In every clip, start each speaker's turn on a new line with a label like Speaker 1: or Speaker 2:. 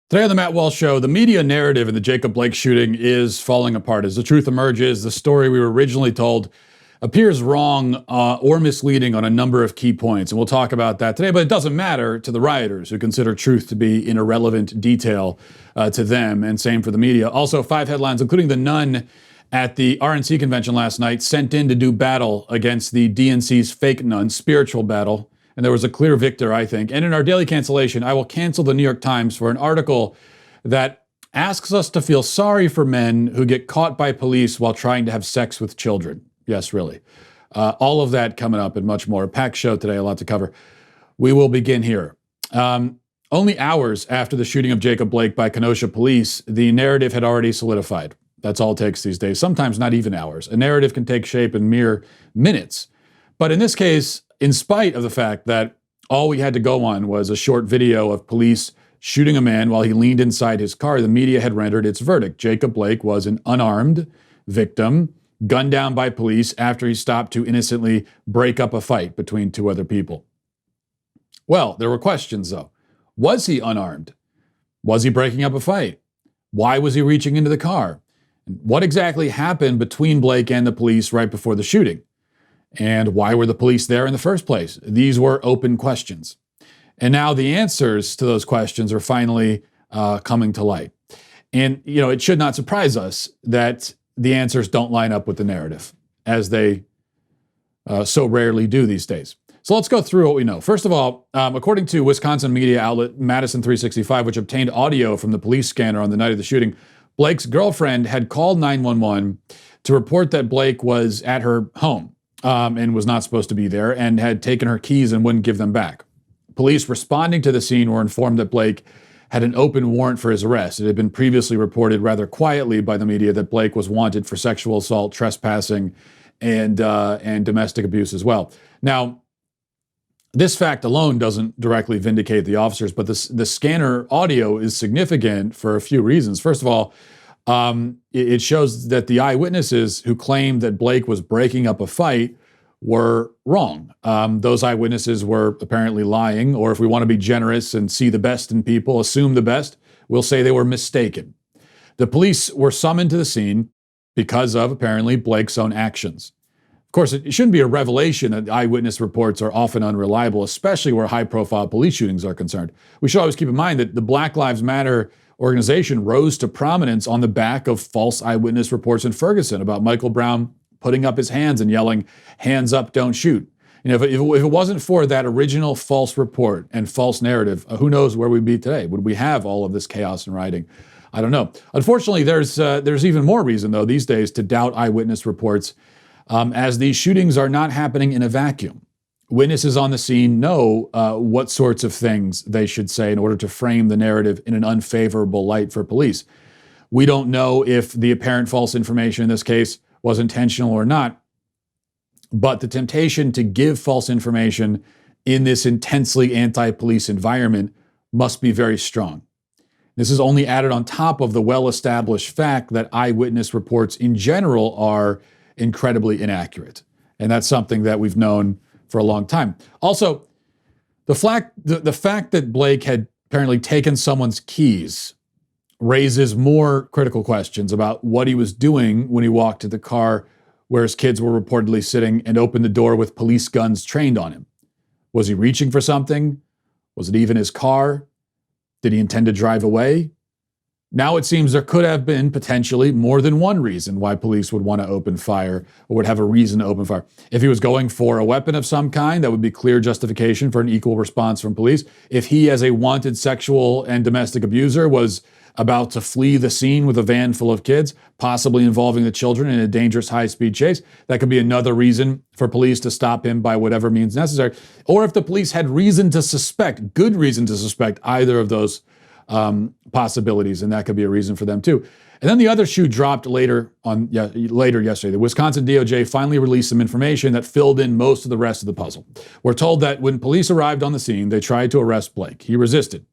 Speaker 1: Today on the Matt Walsh Show, the media narrative in the Jacob Blake shooting is falling apart. As the truth emerges, the story we were originally told appears wrong or misleading on a number of key points. And we'll talk about that today, but it doesn't matter to the rioters who consider truth to be an irrelevant detail to them, and same for the media. Also, 5 headlines, including the nun at the RNC convention last night, sent in to do battle against the DNC's fake nun, spiritual battle. And there was a clear victor, I think. And in our daily cancellation, I will cancel the New York Times for an article that asks us to feel sorry for men who get caught by police while trying to have sex with children. Yes, really. All of that coming up and much more. A packed show today, a lot to cover. We will begin here. Only hours after the shooting of Jacob Blake by Kenosha police, the narrative had already solidified. That's all it takes these days. Sometimes not even hours. A narrative can take shape in mere minutes. But in this case, in spite of the fact that all we had to go on was a short video of police shooting a man while he leaned inside his car, the media had rendered its verdict. Jacob Blake was an unarmed victim, gunned down by police after he stopped to innocently break up a fight between 2 other people. Well, there were questions, though. Was he unarmed? Was he breaking up a fight? Why was he reaching into the car? What exactly happened between Blake and the police right before the shooting? And why were the police there in the first place? These were open questions. And now the answers to those questions are finally coming to light. And, it should not surprise us that the answers don't line up with the narrative, as they so rarely do these days. So let's go through what we know. First of all, according to Wisconsin media outlet Madison 365, which obtained audio from the police scanner on the night of the shooting, Blake's girlfriend had called 911 to report that Blake was at her home. And was not supposed to be there, and had taken her keys and wouldn't give them back. Police responding to the scene were informed that Blake had an open warrant for his arrest. It had been previously reported rather quietly by the media that Blake was wanted for sexual assault, trespassing, and domestic abuse as well. Now, this fact alone doesn't directly vindicate the officers, but the scanner audio is significant for a few reasons. First of all, it shows that the eyewitnesses who claimed that Blake was breaking up a fight were wrong. Those eyewitnesses were apparently lying, or if we want to be generous and see the best in people, assume the best, we'll say they were mistaken. The police were summoned to the scene because of, apparently, Blake's own actions. Of course, it shouldn't be a revelation that eyewitness reports are often unreliable, especially where high-profile police shootings are concerned. We should always keep in mind that the Black Lives Matter organization rose to prominence on the back of false eyewitness reports in Ferguson about Michael Brown putting up his hands and yelling, "Hands up, don't shoot." If it wasn't for that original false report and false narrative, who knows where we'd be today? Would we have all of this chaos and rioting? I don't know. Unfortunately, there's even more reason, though, these days to doubt eyewitness reports, as these shootings are not happening in a vacuum. Witnesses on the scene know what sorts of things they should say in order to frame the narrative in an unfavorable light for police. We don't know if the apparent false information in this case was intentional or not, but the temptation to give false information in this intensely anti-police environment must be very strong. This is only added on top of the well-established fact that eyewitness reports in general are incredibly inaccurate. And that's something that we've known for a long time. Also, the fact that Blake had apparently taken someone's keys raises more critical questions about what he was doing when he walked to the car where his kids were reportedly sitting and opened the door with police guns trained on him. Was he reaching for something? Was it even his car? Did he intend to drive away? Now it seems there could have been potentially more than one reason why police would want to open fire or would have a reason to open fire. If he was going for a weapon of some kind, that would be clear justification for an equal response from police. If he, as a wanted sexual and domestic abuser, was about to flee the scene with a van full of kids, possibly involving the children in a dangerous high-speed chase, that could be another reason for police to stop him by whatever means necessary. Or if the police had reason to suspect, good reason to suspect either of those possibilities, and that could be a reason for them too. And then the other shoe dropped later yesterday. The Wisconsin DOJ finally released some information that filled in most of the rest of the puzzle. We're told that when police arrived on the scene, they tried to arrest Blake. He resisted.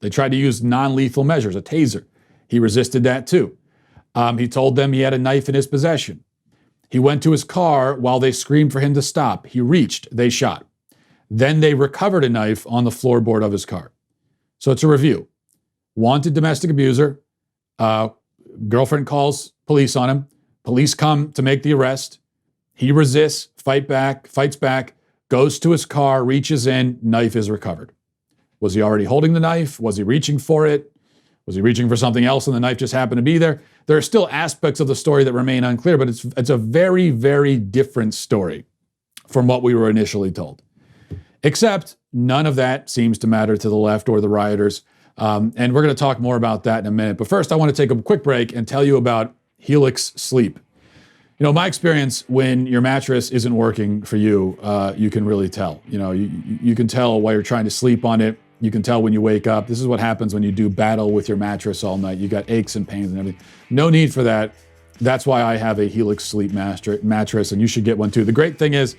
Speaker 1: They tried to use non-lethal measures, a taser. He resisted that too. He told them he had a knife in his possession. He went to his car while they screamed for him to stop. He reached, they shot. Then they recovered a knife on the floorboard of his car. So it's a review. wanted domestic abuser. Girlfriend calls police on him. Police come to make the arrest. He resists, fights back, goes to his car, reaches in, knife is recovered. Was he already holding the knife? Was he reaching for it? Was he reaching for something else and the knife just happened to be there? There are still aspects of the story that remain unclear, but it's a very, very different story from what we were initially told. Except none of that seems to matter to the left or the rioters. And we're going to talk more about that in a minute. But first, I want to take a quick break and tell you about Helix Sleep. You know, my experience, when your mattress isn't working for you, you can really tell. You know, you can tell while you're trying to sleep on it. You can tell when you wake up. This is what happens when you do battle with your mattress all night. You got aches and pains and everything. No need for that. That's why I have a Helix Sleep mattress, and you should get one too. The great thing is,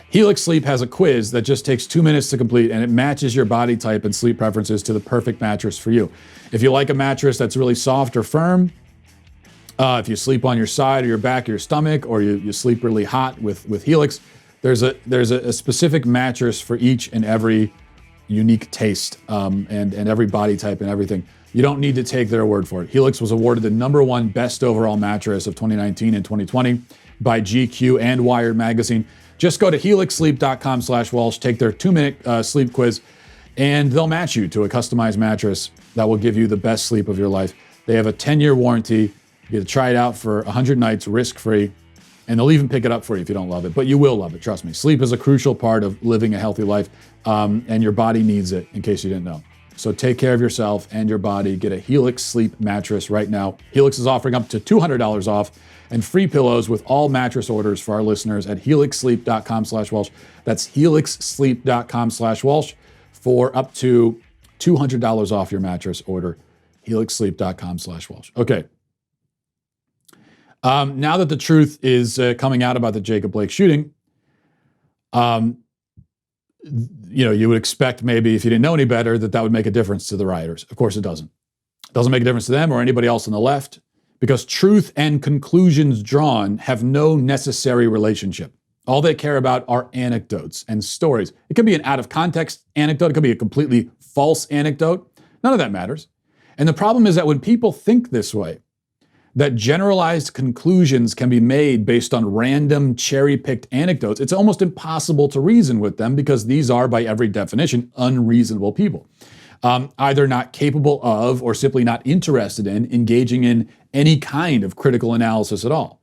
Speaker 1: Helix Sleep has a quiz that just takes 2 minutes to complete, and it matches your body type and sleep preferences to the perfect mattress for you. If you like a mattress that's really soft or firm, if you sleep on your side or your back or your stomach, or you sleep really hot with Helix, there's a specific mattress for each and every unique taste and every body type and everything. You don't need to take their word for it. Helix was awarded the #1 best overall mattress of 2019 and 2020 by GQ and Wired magazine. Just go to helixsleep.com/Walsh, take their 2-minute sleep quiz, and they'll match you to a customized mattress that will give you the best sleep of your life. They have a 10-year warranty. You get to try it out for 100 nights risk-free, and they'll even pick it up for you if you don't love it. But you will love it, trust me. Sleep is a crucial part of living a healthy life, and your body needs it, in case you didn't know. So take care of yourself and your body. Get a Helix Sleep mattress right now. Helix is offering up to $200 off and free pillows with all mattress orders for our listeners at helixsleep.com/Walsh. That's helixsleep.com/Walsh for up to $200 off your mattress order. helixsleep.com/Walsh. Okay. Now that the truth is coming out about the Jacob Blake shooting, you would expect maybe, if you didn't know any better, that would make a difference to the rioters. Of course it doesn't. It doesn't make a difference to them or anybody else on the left, because truth and conclusions drawn have no necessary relationship. All they care about are anecdotes and stories. It could be an out-of-context anecdote. It could be a completely false anecdote. None of that matters. And the problem is that when people think this way, that generalized conclusions can be made based on random cherry-picked anecdotes, it's almost impossible to reason with them, because these are, by every definition, unreasonable people. Either not capable of or simply not interested in engaging in any kind of critical analysis at all.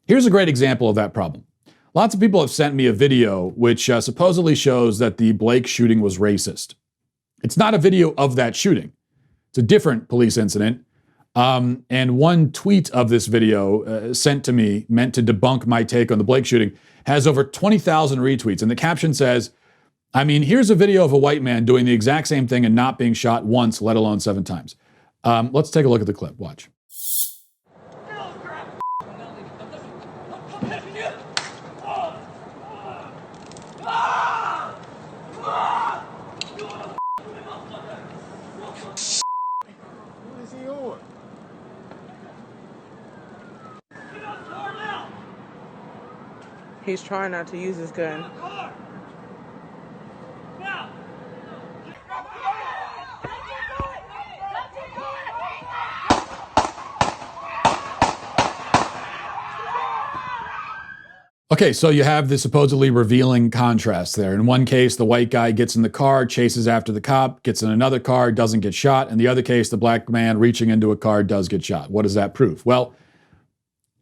Speaker 1: Here's a great example of that problem. Lots of people have sent me a video which supposedly shows that the Blake shooting was racist. It's not a video of that shooting. It's a different police incident. And one tweet of this video sent to me, meant to debunk my take on the Blake shooting, has over 20,000 retweets. And the caption says, I mean, here's a video of a white man doing the exact same thing and not being shot once, let alone 7 times. Let's take a look at the clip. Watch.
Speaker 2: He's trying not to use his gun.
Speaker 1: Okay, so you have the supposedly revealing contrast there. In one case, the white guy gets in the car, chases after the cop, gets in another car, doesn't get shot. In the other case, the black man reaching into a car does get shot. What does that prove? Well,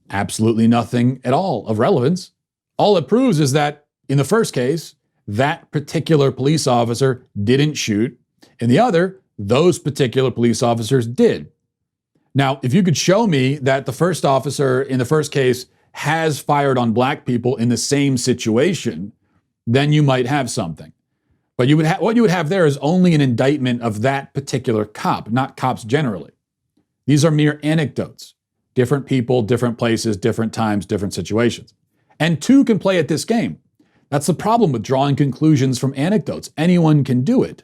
Speaker 1: absolutely nothing at all of relevance. All it proves is that in the first case, that particular police officer didn't shoot. In the other, those particular police officers did. Now, if you could show me that the first officer in the first case has fired on black people in the same situation, then you might have something. But what you would have there is only an indictment of that particular cop, not cops generally. These are mere anecdotes. Different people, different places, different times, different situations. And two can play at this game. That's the problem with drawing conclusions from anecdotes. Anyone can do it.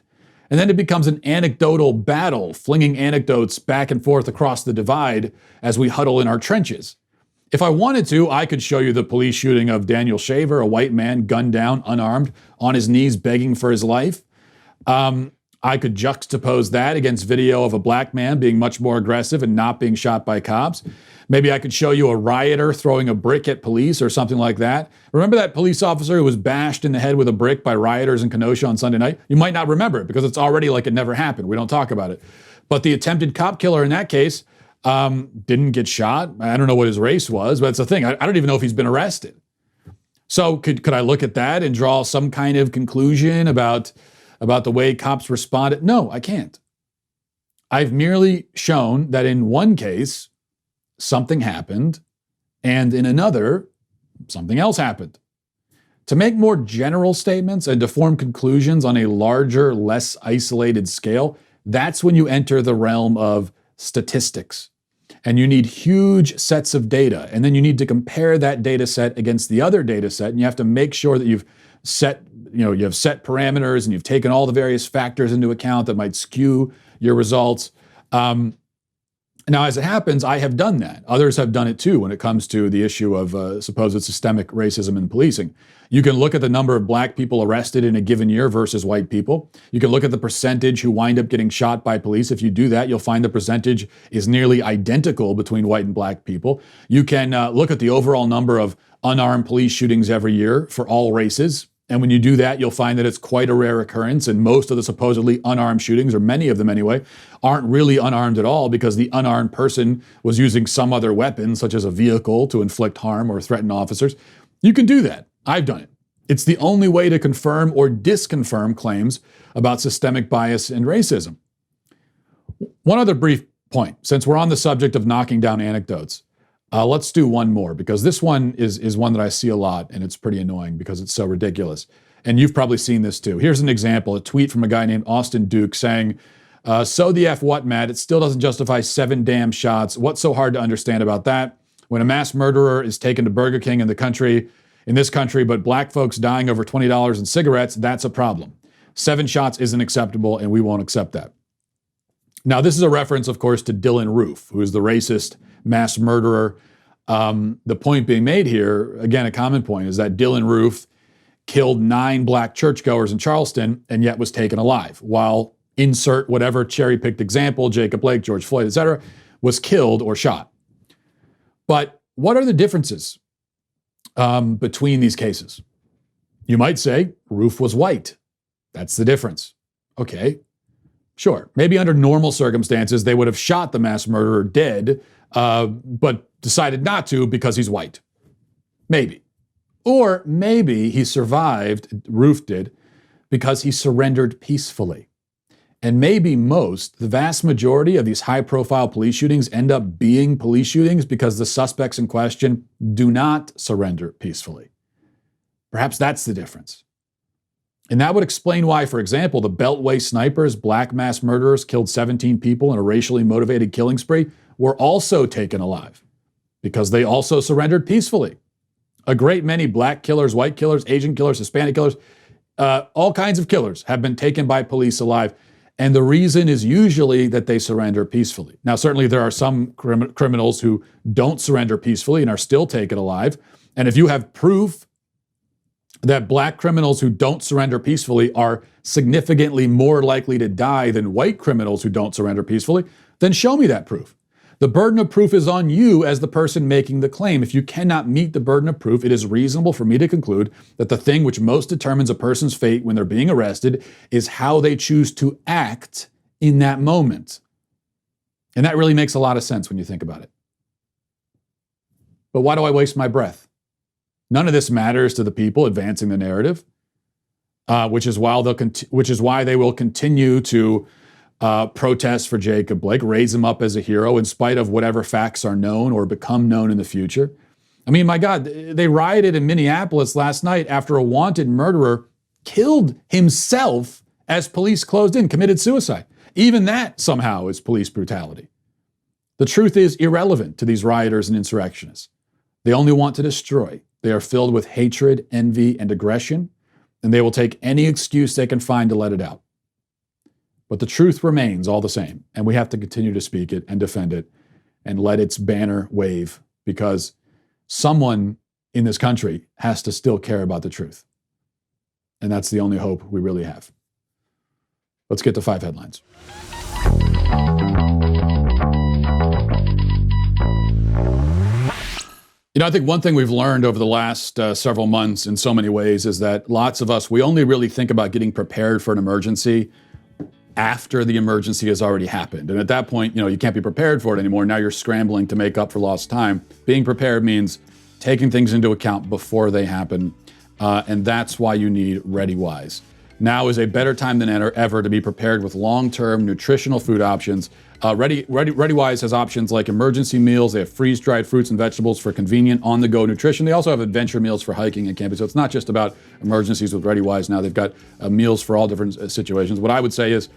Speaker 1: And then it becomes an anecdotal battle, flinging anecdotes back and forth across the divide as we huddle in our trenches. If I wanted to, I could show you the police shooting of Daniel Shaver, a white man gunned down, unarmed, on his knees begging for his life. I could juxtapose that against video of a black man being much more aggressive and not being shot by cops. Maybe I could show you a rioter throwing a brick at police or something like that. Remember that police officer who was bashed in the head with a brick by rioters in Kenosha on Sunday night? You might not remember it because it's already like it never happened. We don't talk about it. But the attempted cop killer in that case didn't get shot. I don't know what his race was, but it's the thing. I don't even know if he's been arrested. So could I look at that and draw some kind of conclusion about the way cops responded? No, I can't. I've merely shown that in one case, something happened, and in another, something else happened. To make more general statements and to form conclusions on a larger, less isolated scale, that's when you enter the realm of statistics. And you need huge sets of data, and then you need to compare that data set against the other data set, and you have to make sure that you have set parameters and you've taken all the various factors into account that might skew your results. Now, as it happens, I have done that. Others have done it too when it comes to the issue of supposed systemic racism in policing. You can look at the number of black people arrested in a given year versus white people. You can look at the percentage who wind up getting shot by police. If you do that, you'll find the percentage is nearly identical between white and black people. You can look at the overall number of unarmed police shootings every year for all races. And when you do that, you'll find that it's quite a rare occurrence. And most of the supposedly unarmed shootings, or many of them anyway, aren't really unarmed at all because the unarmed person was using some other weapon, such as a vehicle, to inflict harm or threaten officers. You can do that. I've done it. It's the only way to confirm or disconfirm claims about systemic bias and racism. One other brief point, since we're on the subject of knocking down anecdotes. Let's do one more, because this one is one that I see a lot, and it's pretty annoying because it's so ridiculous. And you've probably seen this too. Here's an example, a tweet from a guy named Austin Duke saying, so the F what, Matt? It still doesn't justify 7 damn shots. What's so hard to understand about that? When a mass murderer is taken to Burger King in this country, but black folks dying over $20 in cigarettes, that's a problem. 7 shots isn't acceptable, and we won't accept that. Now, this is a reference, of course, to Dylan Roof, who is the racist mass murderer. The point being made here, again, a common point, is that Dylan Roof killed 9 black churchgoers in Charleston and yet was taken alive, while insert whatever cherry-picked example, Jacob Blake, George Floyd, etc., was killed or shot. But what are the differences between these cases? You might say Roof was white. That's the difference. Okay. Sure, maybe under normal circumstances, they would have shot the mass murderer dead, but decided not to because he's white. Maybe. Or maybe he survived, Roof did, because he surrendered peacefully. And maybe the vast majority of these high-profile police shootings end up being police shootings because the suspects in question do not surrender peacefully. Perhaps that's the difference. And that would explain why, for example, the Beltway snipers, black mass murderers, killed 17 people in a racially motivated killing spree, were also taken alive, because they also surrendered peacefully. A great many black killers, white killers, Asian killers, Hispanic killers, all kinds of killers have been taken by police alive. And the reason is usually that they surrender peacefully. Now, certainly there are some criminals who don't surrender peacefully and are still taken alive. And if you have proof that black criminals who don't surrender peacefully are significantly more likely to die than white criminals who don't surrender peacefully, then show me that proof. The burden of proof is on you as the person making the claim. If you cannot meet the burden of proof, it is reasonable for me to conclude that the thing which most determines a person's fate when they're being arrested is how they choose to act in that moment. And that really makes a lot of sense when you think about it. But why do I waste my breath? None of this matters to the people advancing the narrative, which is why they will continue to protest for Jacob Blake, raise him up as a hero in spite of whatever facts are known or become known in the future. I mean, my God, they rioted in Minneapolis last night after a wanted murderer killed himself as police closed in, committed suicide. Even that somehow is police brutality. The truth is irrelevant to these rioters and insurrectionists. They only want to destroy. They are filled with hatred, envy, and aggression, and they will take any excuse they can find to let it out. But the truth remains all the same, and we have to continue to speak it and defend it and let its banner wave, because someone in this country has to still care about the truth. And that's the only hope we really have. Let's get to 5 headlines. I think one thing we've learned over the last several months in so many ways is that lots of us, we only really think about getting prepared for an emergency after the emergency has already happened. And at that point, you can't be prepared for it anymore. Now you're scrambling to make up for lost time. Being prepared means taking things into account before they happen. And that's why you need ReadyWise. Now is a better time than ever to be prepared with long-term nutritional food options. ReadyWise has options like emergency meals. They have freeze-dried fruits and vegetables for convenient on-the-go nutrition. They also have adventure meals for hiking and camping. So it's not just about emergencies with ReadyWise. Now they've got meals for all different situations. What I would say is,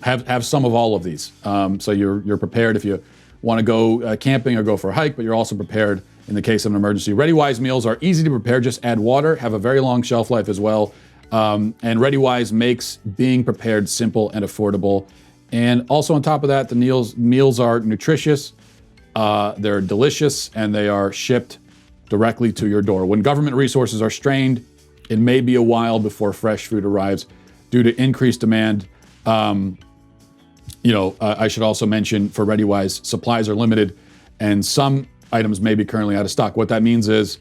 Speaker 1: have some of all of these. So you're prepared if you want to go camping or go for a hike, but you're also prepared in the case of an emergency. ReadyWise meals are easy to prepare. Just add water, have a very long shelf life as well. And ReadyWise makes being prepared simple and affordable. And also on top of that, the meals are nutritious, they're delicious, and they are shipped directly to your door. When government resources are strained, it may be a while before fresh food arrives due to increased demand. I should also mention for ReadyWise, supplies are limited, and some items may be currently out of stock. What that means is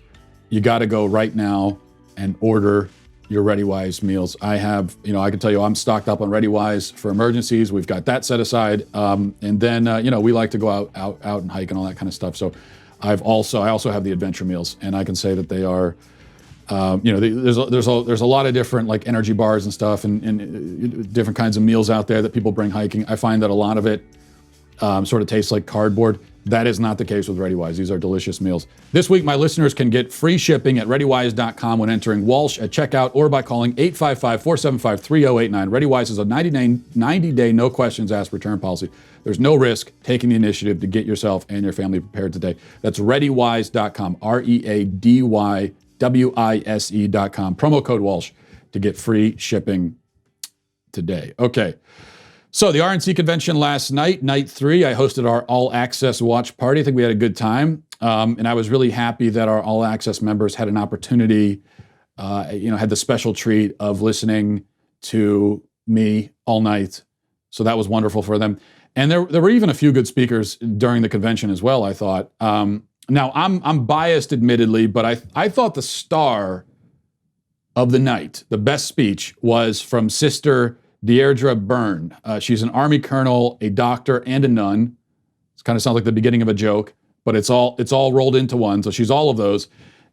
Speaker 1: you got to go right now and order your ReadyWise meals. I can tell you I'm stocked up on ReadyWise for emergencies. We've got that set aside. And then, we like to go out and hike and all that kind of stuff. So I also have the adventure meals, and I can say that they are, there's a lot of different like energy bars and stuff and different kinds of meals out there that people bring hiking. I find that a lot of it sort of tastes like cardboard. That is not the case with ReadyWise. These are delicious meals. This week, my listeners can get free shipping at ReadyWise.com when entering Walsh at checkout or by calling 855-475-3089. ReadyWise is a 90-day, no questions asked return policy. There's no risk taking the initiative to get yourself and your family prepared today. That's ReadyWise.com, ReadyWise.com. Promo code Walsh to get free shipping today. Okay. So the RNC convention last night, night 3, I hosted our All Access watch party. I think we had a good time. And I was really happy that our All Access members had an opportunity, had the special treat of listening to me all night. So that was wonderful for them. And there were even a few good speakers during the convention as well, I thought. Now, I'm biased, admittedly, but I thought the star of the night, the best speech, was from Sister Deirdre Byrne. She's an Army colonel, a doctor, and a nun. It kind of sounds like the beginning of a joke, but it's all rolled into one. So she's all of those.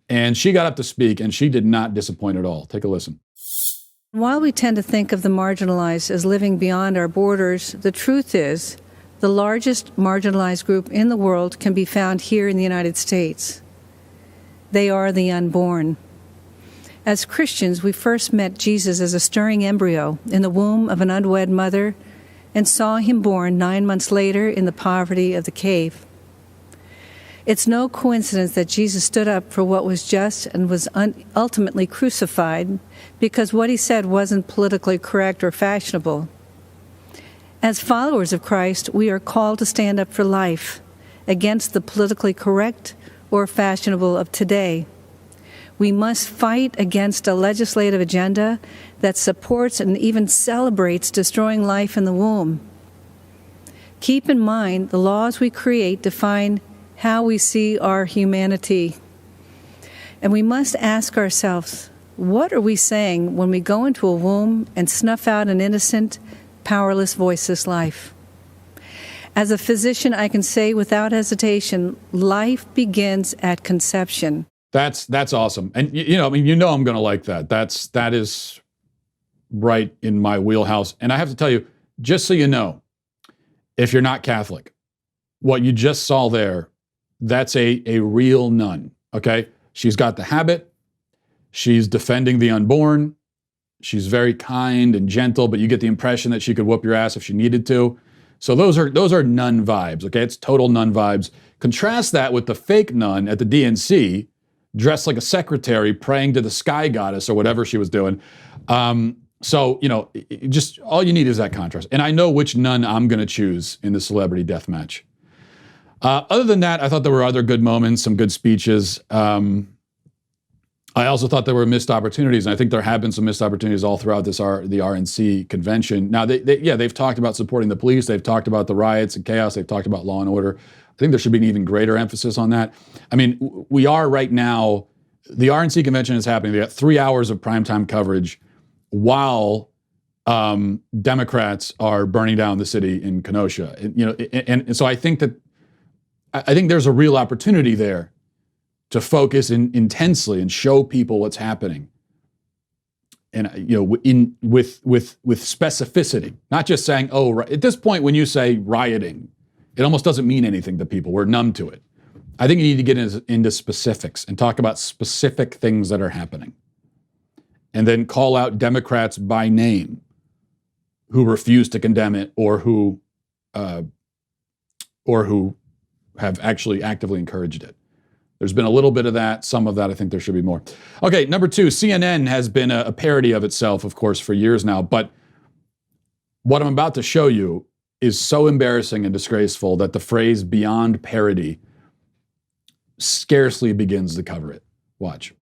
Speaker 1: And she got up to speak, and she did not disappoint at all. Take a listen.
Speaker 3: While we tend to think of the marginalized as living beyond our borders, the truth is the largest marginalized group in the world can be found here in the United States. They are the unborn. As Christians, we first met Jesus as a stirring embryo in the womb of an unwed mother and saw him born 9 months later in the poverty of the cave. It's no coincidence that Jesus stood up for what was just and was ultimately crucified because what he said wasn't politically correct or fashionable. As followers of Christ, we are called to stand up for life against the politically correct or fashionable of today. We must fight against a legislative agenda that supports and even celebrates destroying life in the womb. Keep in mind, the laws we create define how we see our humanity. And we must ask ourselves, what are we saying when we go into a womb and snuff out an innocent, powerless, voiceless life? As a physician, I can say without hesitation, life begins at conception.
Speaker 1: That's awesome. And I'm going to like that. That is right in my wheelhouse. And I have to tell you, just so you know, if you're not Catholic, what you just saw there, that's a real nun, okay? She's got the habit. She's defending the unborn. She's very kind and gentle, but you get the impression that she could whoop your ass if she needed to. So those are nun vibes, okay? It's total nun vibes. Contrast that with the fake nun at the DNC, dressed like a secretary praying to the sky goddess or whatever she was doing. Just all you need is that contrast. And I know which nun I'm going to choose in the celebrity death match. Other than that, I thought there were other good moments, some good speeches. I I also thought there were missed opportunities, and I think there have been some missed opportunities all throughout the RNC convention. Now, they've talked about supporting the police. They've talked about the riots and chaos. They've talked about law and order. I think there should be an even greater emphasis on that. I mean, we are right now, the RNC convention is happening. They got 3 hours of primetime coverage while Democrats are burning down the city in Kenosha. And so I think there's a real opportunity there to focus intensely and show people what's happening, and with specificity, not just saying, oh, at this point when you say rioting, it almost doesn't mean anything to people. We're numb to it. I think you need to get into specifics and talk about specific things that are happening, and then call out Democrats by name who refuse to condemn it or who have actually actively encouraged it. There's been a little bit of that. Some of that, I think there should be more. Okay, number 2, CNN has been a parody of itself, of course, for years now. But what I'm about to show you is so embarrassing and disgraceful that the phrase beyond parody scarcely begins to cover it. Watch.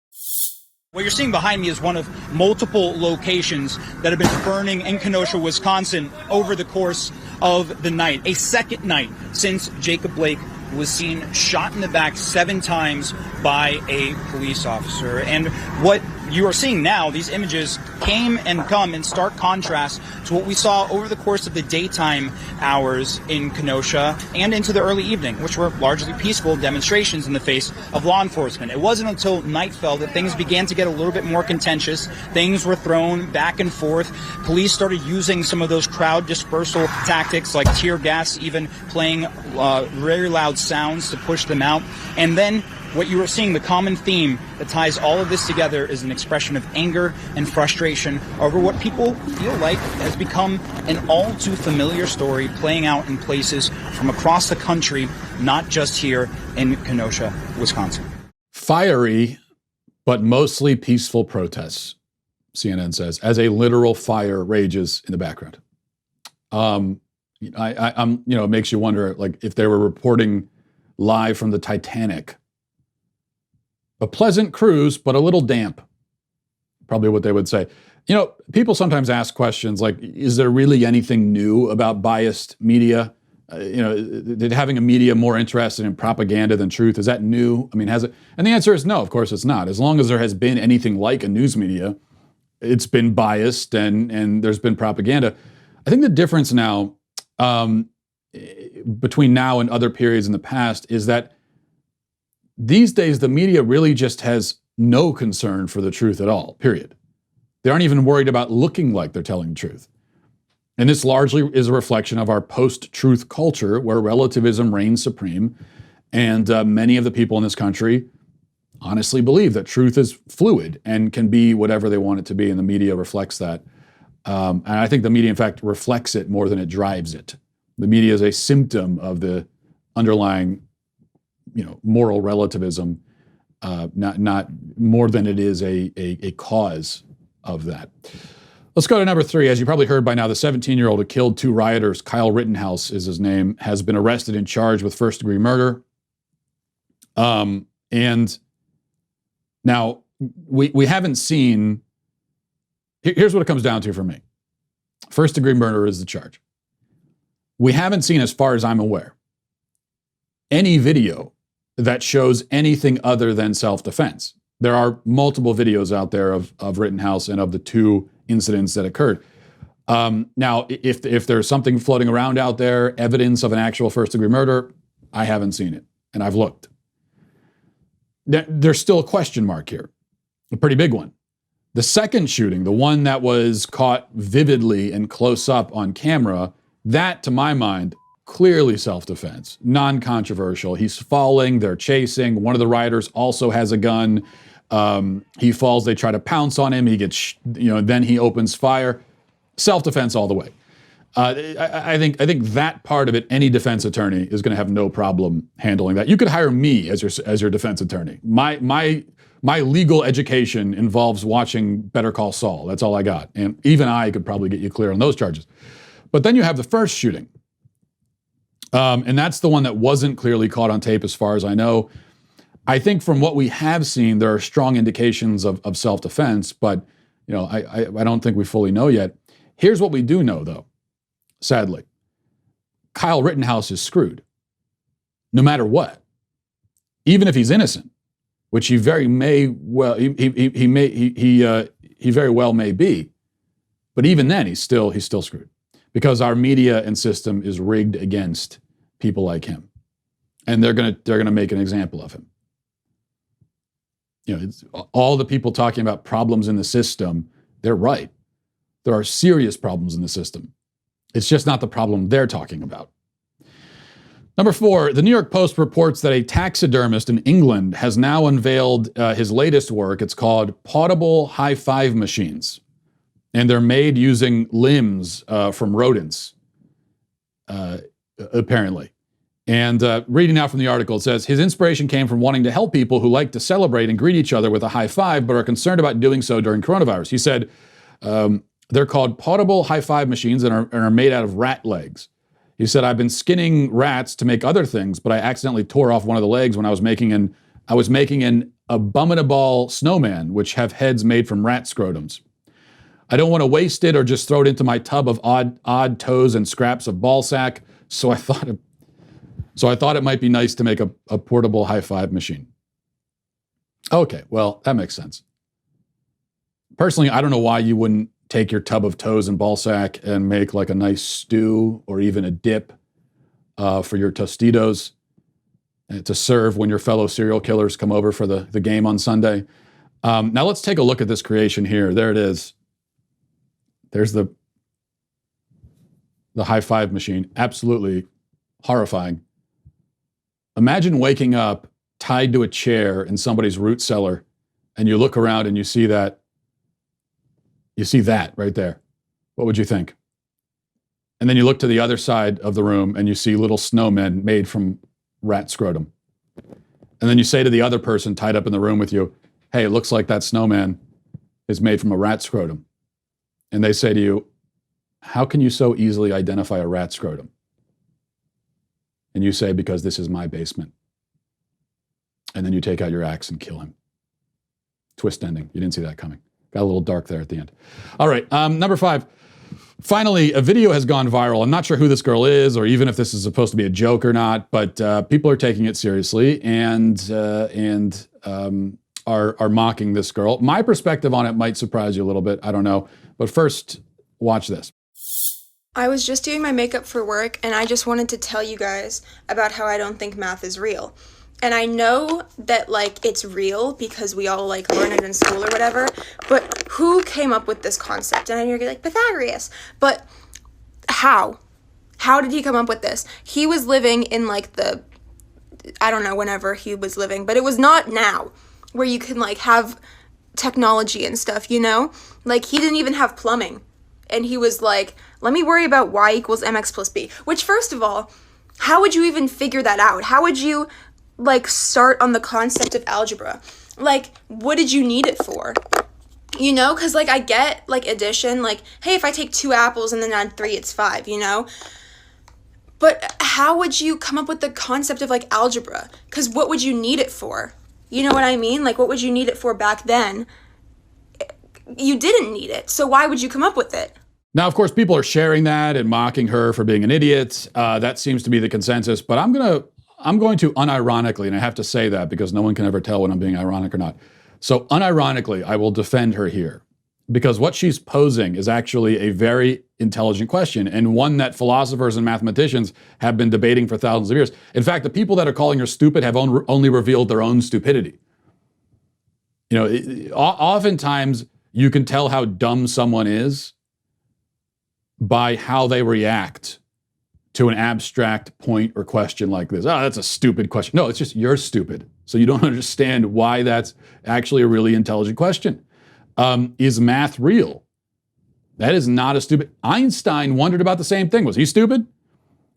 Speaker 4: What you're seeing behind me is one of multiple locations that have been burning in Kenosha, Wisconsin over the course of the night. A second night since Jacob Blake was seen shot in the back 7 times by a police officer. And what you are seeing now, these images came and come in stark contrast to what we saw over the course of the daytime hours in Kenosha and into the early evening, which were largely peaceful demonstrations in the face of law enforcement. It wasn't until night fell that things began to get a little bit more contentious. Things were thrown back and forth. Police started using some of those crowd dispersal tactics like tear gas, even playing very loud sounds to push them out. And then what you are seeing, the common theme that ties all of this together, is an expression of anger and frustration over what people feel like has become an all too familiar story playing out in places from across the country, not just here in Kenosha, Wisconsin.
Speaker 1: Fiery, but mostly peaceful protests, CNN says, as a literal fire rages in the background. It makes you wonder, like, if they were reporting live from the Titanic. A pleasant cruise, but a little damp. Probably what they would say. People sometimes ask questions like, is there really anything new about biased media? Did having a media more interested in propaganda than truth, is that new? I mean, has it? And the answer is no, of course it's not. As long as there has been anything like a news media, it's been biased and there's been propaganda. I think the difference now between now and other periods in the past is that these days, the media really just has no concern for the truth at all, period. They aren't even worried about looking like they're telling the truth. And this largely is a reflection of our post-truth culture where relativism reigns supreme. And many of the people in this country honestly believe that truth is fluid and can be whatever they want it to be. And the media reflects that. And I think the media, in fact, reflects it more than it drives it. The media is a symptom of the underlying moral relativism, not more than it is a cause of that. Let's go to number 3. As you probably heard by now, the 17-year-old who killed 2 rioters, Kyle Rittenhouse is his name, has been arrested and charged with first-degree murder. And now we haven't seen. Here's what it comes down to for me: first-degree murder is the charge. We haven't seen, as far as I'm aware, any video that shows anything other than self-defense. There are multiple videos out there of Rittenhouse and of the 2 incidents that occurred. Now, if there's something floating around out there, evidence of an actual first-degree murder, I haven't seen it, and I've looked. There's still a question mark here, a pretty big one. The second shooting, the one that was caught vividly and close up on camera, that, to my mind, clearly self-defense, non-controversial. He's falling, they're chasing. One of the rioters also has a gun. He falls, they try to pounce on him. He gets, then he opens fire. Self-defense all the way. I think that part of it, any defense attorney is going to have no problem handling that. You could hire me as your defense attorney. My legal education involves watching Better Call Saul. That's all I got. And even I could probably get you clear on those charges. But then you have the first shooting. And that's the one that wasn't clearly caught on tape as far as I know. I think from what we have seen, there are strong indications of self-defense, but I don't think we fully know yet. Here's what we do know, though, sadly. Kyle Rittenhouse is screwed, no matter what. Even if he's innocent, which he very well may be, but even then he's still screwed because our media and system is rigged against people like him, and they're gonna make an example of him. It's all the people talking about problems in the system. They're right. There are serious problems in the system. It's just not the problem they're talking about. Number 4, the New York Post reports that a taxidermist in England has now unveiled his latest work. It's called Portable High Five Machines. And they're made using limbs from rodents, apparently. And reading out from the article, it says, his inspiration came from wanting to help people who like to celebrate and greet each other with a high five, but are concerned about doing so during coronavirus. He said, they're called portable high five machines and are made out of rat legs. He said, I've been skinning rats to make other things, but I accidentally tore off one of the legs when I was making an abominable snowman, which have heads made from rat scrotums. I don't want to waste it or just throw it into my tub of odd toes and scraps of ball sack, so I thought it might be nice to make a portable high five machine. Okay, well, that makes sense. Personally, I don't know why you wouldn't take your tub of toes and ball sack and make like a nice stew or even a dip for your Tostitos to serve when your fellow serial killers come over for the game on Sunday. Now let's take a look at this creation here. There it is. There's the high five machine. Absolutely horrifying. Imagine waking up tied to a chair in somebody's root cellar and you look around and you see that. You see that right there. What would you think? And then you look to the other side of the room and you see little snowmen made from rat scrotum. And then you say to the other person tied up in the room with you, hey, it looks like that snowman is made from a rat scrotum. And they say to you, how can you so easily identify a rat scrotum? And you say, because this is my basement. And then you take out your axe and kill him. Twist ending. You didn't see that coming. Got a little dark there at the end. All right, number 5. Finally, a video has gone viral. I'm not sure who this girl is, or even if this is supposed to be a joke or not, but people are taking it seriously and are mocking this girl. My perspective on it might surprise you a little bit. I don't know. But first, watch this.
Speaker 5: I was just doing my makeup for work, and I just wanted to tell you guys about how I don't think math is real. And I know that, it's real because we all, learn it in school or whatever, but who came up with this concept? And you're like, Pythagoras. But how? How did he come up with this? He was living in, I don't know, whenever he was living, but it was not now, where you can, have technology and stuff, you know? He didn't even have plumbing. And he was like, let me worry about y equals mx plus b. Which, first of all, how would you even figure that out? How would you start on the concept of algebra? What did you need it for? You know, because I get addition, hey, if I take 2 apples and then add 3, it's 5, you know? But how would you come up with the concept of algebra? Because what would you need it for? You know what I mean? What would you need it for back then? You didn't need it, so why would you come up with it?
Speaker 1: Now, of course, people are sharing that and mocking her for being an idiot. That seems to be the consensus, but I'm going to unironically, and I have to say that because no one can ever tell when I'm being ironic or not. So unironically, I will defend her here because what she's posing is actually a very intelligent question and one that philosophers and mathematicians have been debating for thousands of years. In fact, the people that are calling her stupid have only revealed their own stupidity. You know, oftentimes you can tell how dumb someone is by how they react to an abstract point or question like this. Oh, that's a stupid question. No, it's just you're stupid. So you don't understand why that's actually a really intelligent question. Is math real? That is not a stupid. Einstein wondered about the same thing. Was he stupid?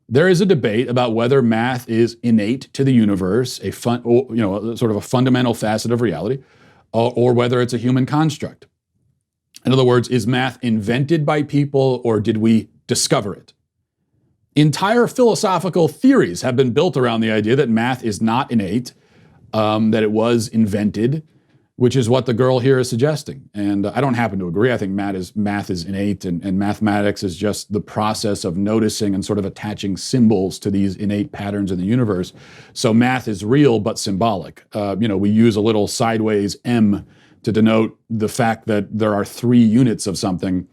Speaker 1: There is a debate about whether math is innate to the universe, sort of a fundamental facet of reality, or whether it's a human construct. In other words, is math invented by people or did we discover it? Entire philosophical theories have been built around the idea that math is not innate, that it was invented, which is what the girl here is suggesting. And I don't happen to agree. I think math is innate, and mathematics is just the process of noticing and sort of attaching symbols to these innate patterns in the universe. So math is real, but symbolic. We use a little sideways M to denote the fact that there are 3 units of something.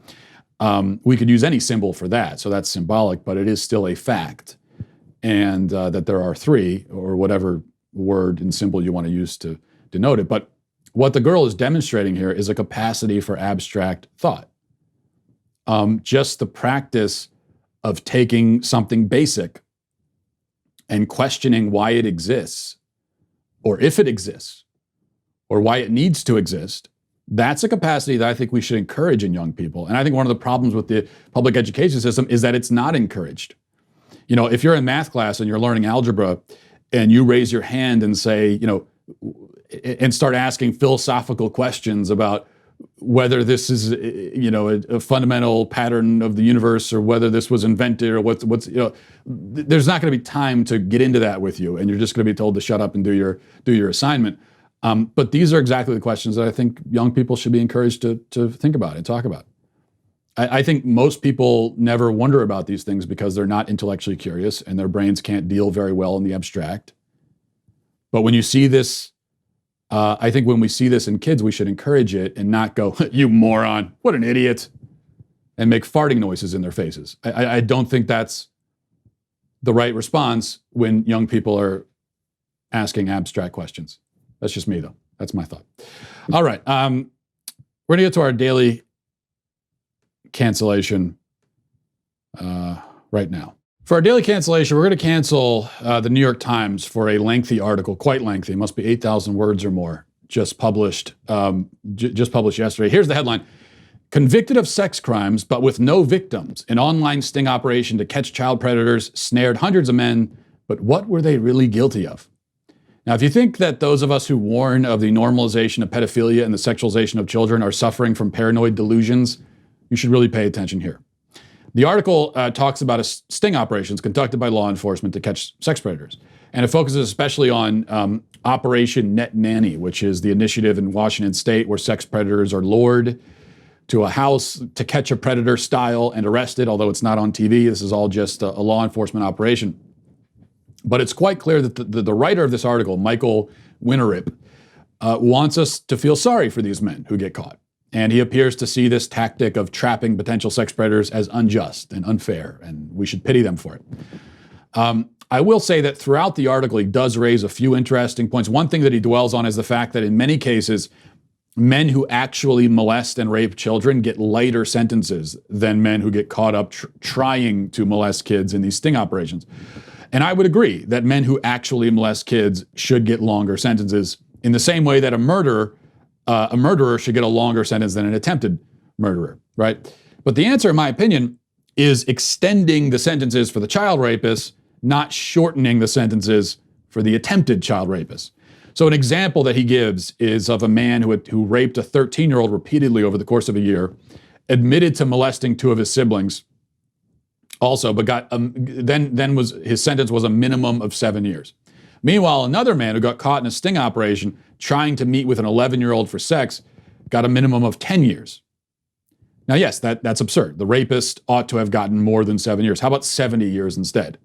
Speaker 1: We could use any symbol for that, so that's symbolic, but it is still a fact. And that there are 3, or whatever word and symbol you want to use to denote it. But what the girl is demonstrating here is a capacity for abstract thought. Just the practice of taking something basic and questioning why it exists, or if it exists, or why it needs to exist. That's a capacity that I think we should encourage in young people. And I think one of the problems with the public education system is that it's not encouraged. If you're in math class and you're learning algebra and you raise your hand and say, and start asking philosophical questions about whether this is, a fundamental pattern of the universe, or whether this was invented, or what's, there's not going to be time to get into that with you, and you're just going to be told to shut up and do your assignment. But these are exactly the questions that I think young people should be encouraged to think about and talk about. I think most people never wonder about these things because they're not intellectually curious and their brains can't deal very well in the abstract. But when you see this, I think when we see this in kids, we should encourage it and not go, "You moron, what an idiot," and make farting noises in their faces. I don't think that's the right response when young people are asking abstract questions. That's just me, though. That's my thought. All right. We're going to get to our daily cancellation right now. For our daily cancellation, we're going to cancel the New York Times for a lengthy article, quite lengthy. It must be 8,000 words or more, just published yesterday. Here's the headline. Convicted of sex crimes, but with no victims. An online sting operation to catch child predators snared hundreds of men, but what were they really guilty of? Now, if you think that those of us who warn of the normalization of pedophilia and the sexualization of children are suffering from paranoid delusions, you should really pay attention here. The article talks about sting operations conducted by law enforcement to catch sex predators. And it focuses especially on Operation Net Nanny, which is the initiative in Washington state where sex predators are lured to a house to catch a predator style and arrested, although it's not on TV. This is all just a law enforcement operation. But it's quite clear that the writer of this article, Michael Winterip, wants us to feel sorry for these men who get caught. And he appears to see this tactic of trapping potential sex predators as unjust and unfair, and we should pity them for it. I will say that throughout the article, he does raise a few interesting points. One thing that he dwells on is the fact that in many cases, men who actually molest and rape children get lighter sentences than men who get caught up trying to molest kids in these sting operations. And I would agree that men who actually molest kids should get longer sentences in the same way that a murderer should get a longer sentence than an attempted murderer, right? But the answer, in my opinion, is extending the sentences for the child rapists, not shortening the sentences for the attempted child rapists. So an example that he gives is of a man who raped a 13-year-old repeatedly over the course of a year, admitted to molesting 2 of his siblings also, but his sentence was a minimum of 7 years. Meanwhile, another man who got caught in a sting operation trying to meet with an 11-year-old for sex got a minimum of 10 years. Now, yes, that's absurd. The rapist ought to have gotten more than 7 years. How about 70 years instead?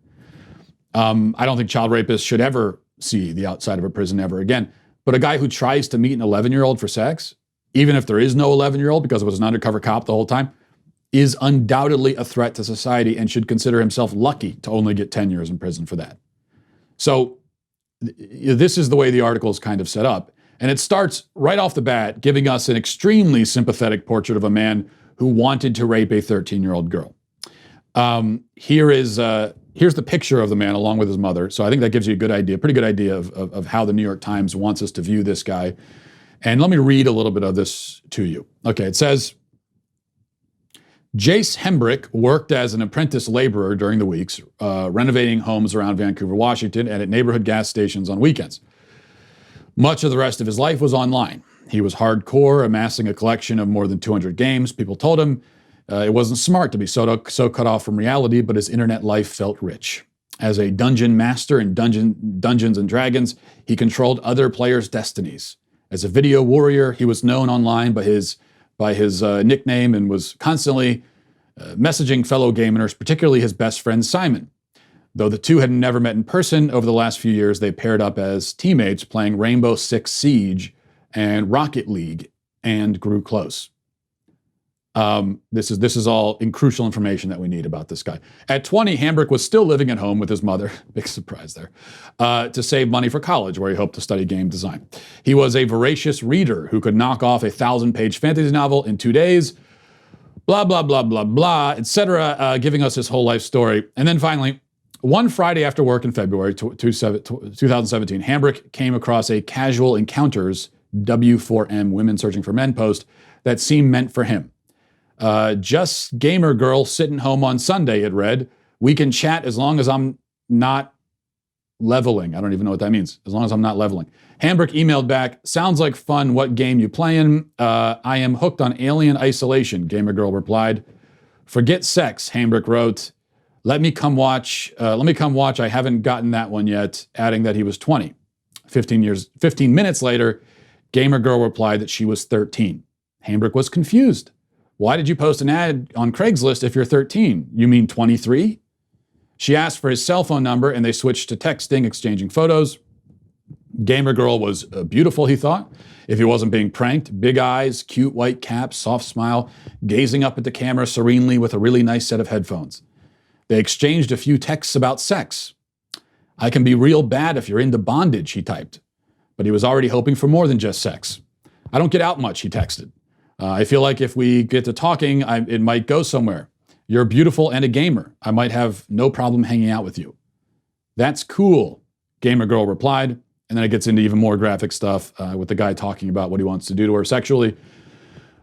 Speaker 1: I don't think child rapists should ever see the outside of a prison ever again. But a guy who tries to meet an 11-year-old for sex, even if there is no 11-year-old because it was an undercover cop the whole time, is undoubtedly a threat to society and should consider himself lucky to only get 10 years in prison for that. So this is the way the article is kind of set up. And it starts right off the bat giving us an extremely sympathetic portrait of a man who wanted to rape a 13-year-old girl. Here's the picture of the man along with his mother. So I think that gives you a pretty good idea of how the New York Times wants us to view this guy. And let me read a little bit of this to you. Okay, it says, Jace Hembrick worked as an apprentice laborer during the weeks, renovating homes around Vancouver, Washington, and at neighborhood gas stations on weekends. Much of the rest of his life was online. He was hardcore, amassing a collection of more than 200 games. People told him it wasn't smart to be so cut off from reality, but his internet life felt rich. As a dungeon master in Dungeons and Dragons, he controlled other players' destinies. As a video warrior, he was known online by his nickname and was constantly messaging fellow gamers, particularly his best friend Simon. Though the two had never met in person, over the last few years they paired up as teammates playing Rainbow Six Siege and Rocket League and grew close. This is all crucial information that we need about this guy. At 20, Hambrick was still living at home with his mother, big surprise there, to save money for college, where he hoped to study game design. He was a voracious reader who could knock off a 1,000-page fantasy novel in 2 days, blah, blah, blah, blah, blah, etc., giving us his whole life story. And then finally, one Friday after work in February 2017, Hambrick came across a Casual Encounters W4M Women Searching for Men post that seemed meant for him. Just gamer girl sitting home on Sunday, it read. We can chat as long as I'm not leveling. I don't even know what that means. As long as I'm not leveling. Hambrick emailed back, sounds like fun. What game you playing? I am hooked on Alien Isolation, gamer girl replied. Forget sex, Hambrick wrote. Let me come watch. I haven't gotten that one yet, adding that he was 20. 15 minutes later, gamer girl replied that she was 13. Hambrick was confused. Why did you post an ad on Craigslist if you're 13? You mean 23? She asked for his cell phone number and they switched to texting, exchanging photos. Gamer girl was beautiful, he thought. If he wasn't being pranked, big eyes, cute white cap, soft smile, gazing up at the camera serenely with a really nice set of headphones. They exchanged a few texts about sex. I can be real bad if you're into bondage, he typed. But he was already hoping for more than just sex. I don't get out much, he texted. I feel like if we get to talking, it might go somewhere. You're beautiful and a gamer. I might have no problem hanging out with you. That's cool, gamer girl replied. And then it gets into even more graphic stuff with the guy talking about what he wants to do to her sexually.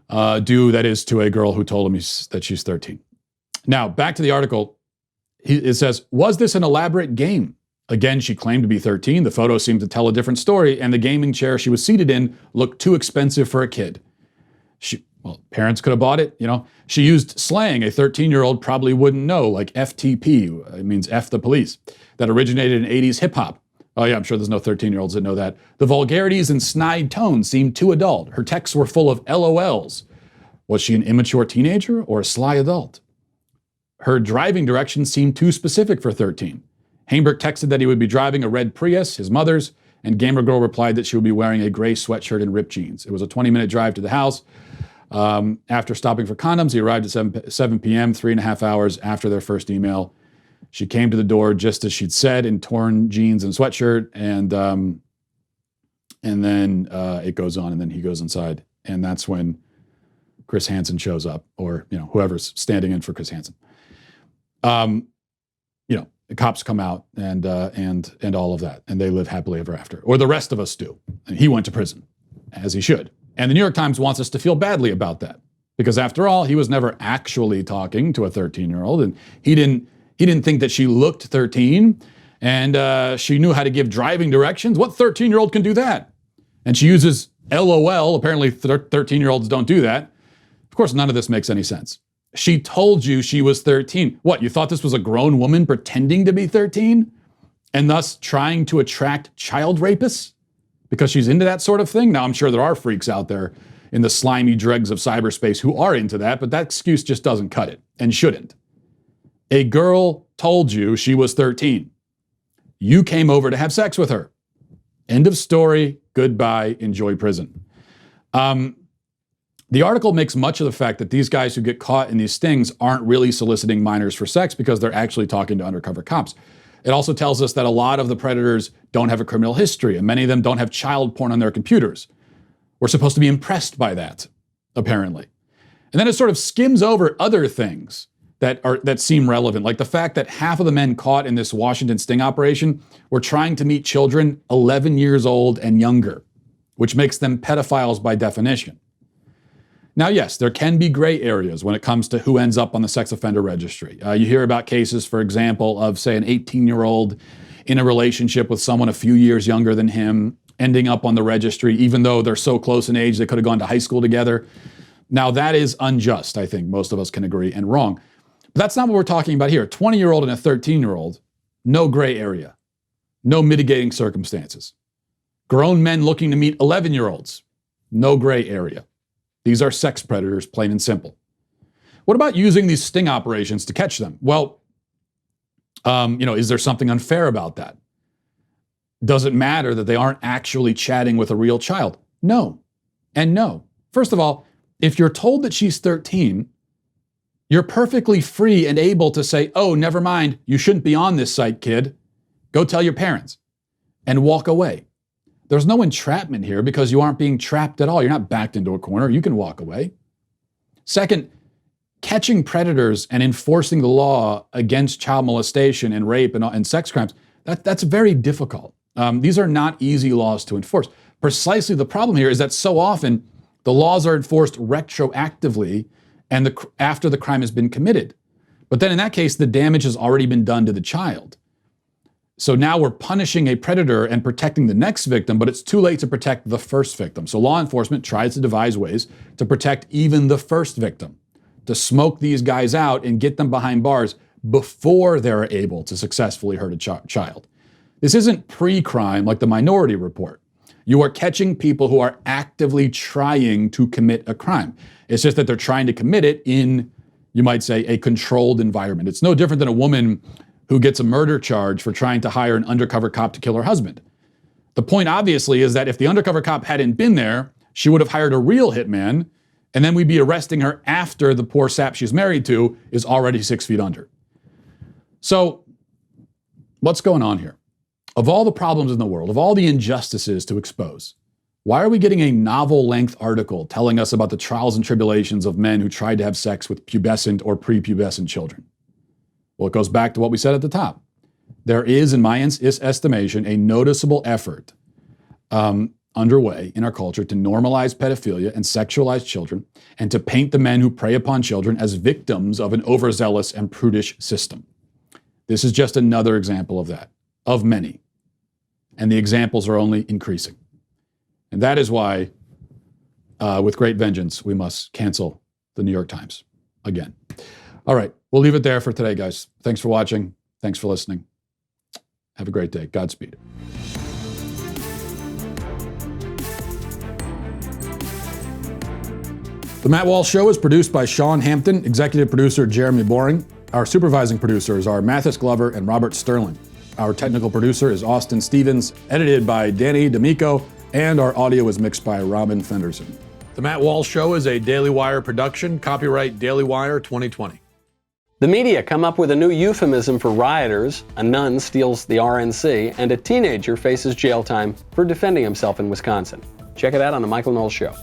Speaker 1: That is to a girl who told him that she's 13. Now, back to the article. It says, was this an elaborate game? Again, she claimed to be 13. The photo seemed to tell a different story, and the gaming chair she was seated in looked too expensive for a kid. Parents could have bought it, She used slang a 13-year-old probably wouldn't know, like FTP, it means F the police, that originated in 80s hip-hop. Oh yeah, I'm sure there's no 13-year-olds that know that. The vulgarities and snide tone seemed too adult. Her texts were full of LOLs. Was she an immature teenager or a sly adult? Her driving directions seemed too specific for 13. Hambrick texted that he would be driving a red Prius, his mother's, and gamer girl replied that she would be wearing a gray sweatshirt and ripped jeans. It was a 20-minute drive to the house. After stopping for condoms, he arrived at 7 p.m., 3.5 hours after their first email. She came to the door just as she'd said, in torn jeans and sweatshirt, and then it goes on, and then he goes inside, and that's when Chris Hansen shows up, or whoever's standing in for Chris Hansen. The cops come out and all of that, and they live happily ever after, or the rest of us do. And he went to prison, as he should. And the New York Times wants us to feel badly about that, because after all, he was never actually talking to a 13-year-old, and he didn't think that she looked 13, and she knew how to give driving directions. What 13-year-old can do that? And she uses LOL. Apparently 13-year-olds don't do that. Of course, none of this makes any sense. She told you she was 13. What, you thought this was a grown woman pretending to be 13? And thus trying to attract child rapists? Because she's into that sort of thing? Now, I'm sure there are freaks out there in the slimy dregs of cyberspace who are into that, but that excuse just doesn't cut it, and shouldn't. A girl told you she was 13. You came over to have sex with her. End of story. Goodbye. Enjoy prison. The article makes much of the fact that these guys who get caught in these stings aren't really soliciting minors for sex because they're actually talking to undercover cops. It also tells us that a lot of the predators don't have a criminal history, and many of them don't have child porn on their computers. We're supposed to be impressed by that, apparently. And then it sort of skims over other things that seem relevant, like the fact that half of the men caught in this Washington sting operation were trying to meet children 11 years old and younger, which makes them pedophiles by definition. Now, yes, there can be gray areas when it comes to who ends up on the sex offender registry. You hear about cases, for example, of, say, an 18-year-old in a relationship with someone a few years younger than him, ending up on the registry, even though they're so close in age they could have gone to high school together. Now, that is unjust, I think most of us can agree, and wrong. But that's not what we're talking about here. A 20-year-old and a 13-year-old, no gray area, no mitigating circumstances. Grown men looking to meet 11-year-olds, no gray area. These are sex predators, plain and simple. What about using these sting operations to catch them? Well, is there something unfair about that? Does it matter that they aren't actually chatting with a real child? No, and no. First of all, if you're told that she's 13, you're perfectly free and able to say, oh, never mind, you shouldn't be on this site, kid. Go tell your parents and walk away. There's no entrapment here because you aren't being trapped at all. You're not backed into a corner. You can walk away. Second, catching predators and enforcing the law against child molestation and rape and sex crimes, that's very difficult. These are not easy laws to enforce. Precisely the problem here is that so often the laws are enforced retroactively and after the crime has been committed. But then in that case, the damage has already been done to the child. So now we're punishing a predator and protecting the next victim, but it's too late to protect the first victim. So law enforcement tries to devise ways to protect even the first victim, to smoke these guys out and get them behind bars before they're able to successfully hurt a child. This isn't pre-crime like the Minority Report. You are catching people who are actively trying to commit a crime. It's just that they're trying to commit it in, you might say, a controlled environment. It's no different than a woman who gets a murder charge for trying to hire an undercover cop to kill her husband. The point, obviously, is that if the undercover cop hadn't been there, she would have hired a real hitman, and then we'd be arresting her after the poor sap she's married to is already 6 feet under. So, what's going on here? Of all the problems in the world, of all the injustices to expose, why are we getting a novel-length article telling us about the trials and tribulations of men who tried to have sex with pubescent or prepubescent children? Well, it goes back to what we said at the top. There is, in my estimation, a noticeable effort underway in our culture to normalize pedophilia and sexualize children and to paint the men who prey upon children as victims of an overzealous and prudish system. This is just another example of that, of many. And the examples are only increasing. And that is why, with great vengeance, we must cancel the New York Times again. All right, we'll leave it there for today, guys. Thanks for watching. Thanks for listening. Have a great day. Godspeed. The Matt Walsh Show is produced by Sean Hampton, executive producer Jeremy Boring. Our supervising producers are Mathis Glover and Robert Sterling. Our technical producer is Austin Stevens, edited by Danny D'Amico, and our audio is mixed by Robin Fenderson. The Matt Walsh Show is a Daily Wire production, copyright Daily Wire 2020.
Speaker 6: The media come up with a new euphemism for rioters, a nun steals the RNC, and a teenager faces jail time for defending himself in Wisconsin. Check it out on The Michael Knowles Show.